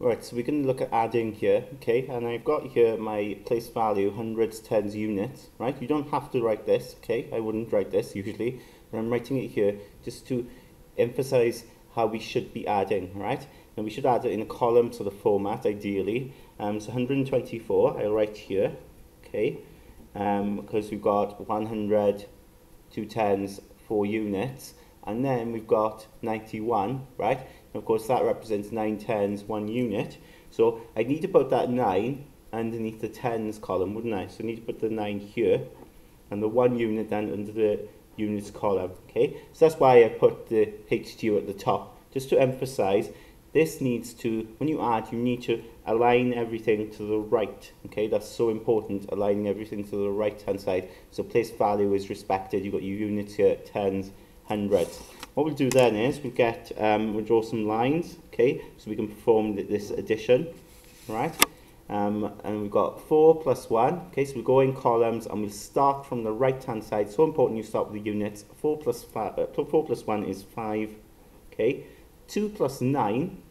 Right, so we can look at adding here, okay, and I've got here my place value, hundreds, tens, units, right? You don't have to write this, okay? I wouldn't write this usually, but I'm writing it here just to emphasize how we should be adding, right? And we should add it in a column sort of format, ideally. So 124, I'll write here, okay, because we've got 100, 2 tens, 4 units, and then we've got 91, right? And of course that represents 9 tens, 1 unit. So I need to put that 9 underneath the tens column, wouldn't I? So I need to put the 9 here, and the 1 unit then under the units column, okay? So that's why I put the HTU at the top, just to emphasize this needs to, when you add, you need to align everything to the right, okay? That's so important, aligning everything to the right-hand side. So place value is respected. You've got your units here, tens, hundreds. What we'll do then is we'll draw some lines, okay? So we can perform this addition, right? And we've got 4 plus 1, okay? So we'll go in columns and we'll start from the right-hand side. So important you start with the units. 4 plus 1 is 5, okay? 2 plus 9,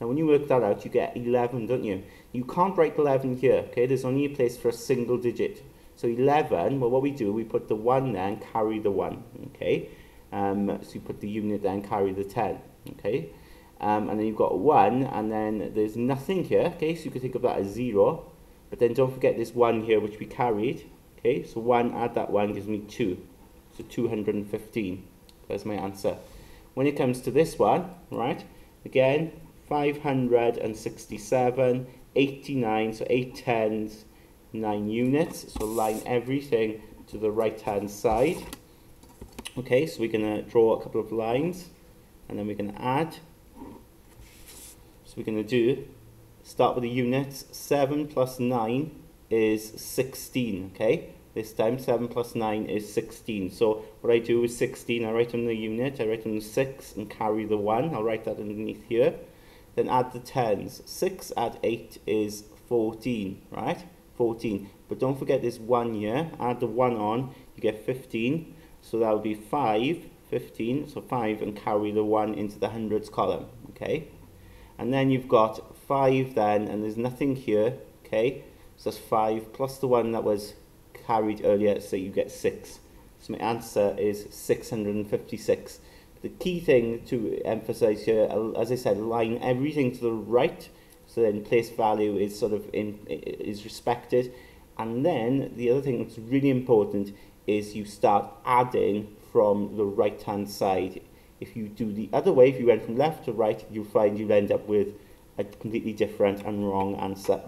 now when you work that out, you get 11, don't you? You can't write 11 here, okay? There's only a place for a single digit. So 11, well, what we do, we put the 1 there and carry the 1, okay? So you put the unit there and carry the 10, okay? And then you've got 1, and then there's nothing here, okay? So you can think of that as 0. But then don't forget this 1 here, which we carried, okay? So 1, add that 1, gives me 2. So 215. There's my answer. When it comes to this one, right, again, 567, 89, so 8 tens, 9 units. So line everything to the right-hand side. Okay, so we're going to draw a couple of lines, and then we're going to add. So we're going to do, start with the units. 7 plus 9 is 16, okay? This time 7 plus 9 is 16. So what I do is 16, I write on the unit, I write on the 6 and carry the 1. I'll write that underneath here. Then add the tens. 6 add 8 is 14, right? 14. But don't forget this 1 here. Add the 1 on, you get 15. So that would be 5, 15. So 5 and carry the 1 into the hundreds column, okay? And then you've got 5 then, and there's nothing here, okay? So that's 5 plus the 1 that was carried earlier, so you get 6. So my answer is 656. The key thing to emphasize here, as I said, align everything to the right, so then place value is sort of is respected. And then the other thing that's really important is you start adding from the right hand side. If you do the other way, if you went from left to right, you'll find you'll end up with a completely different and wrong answer.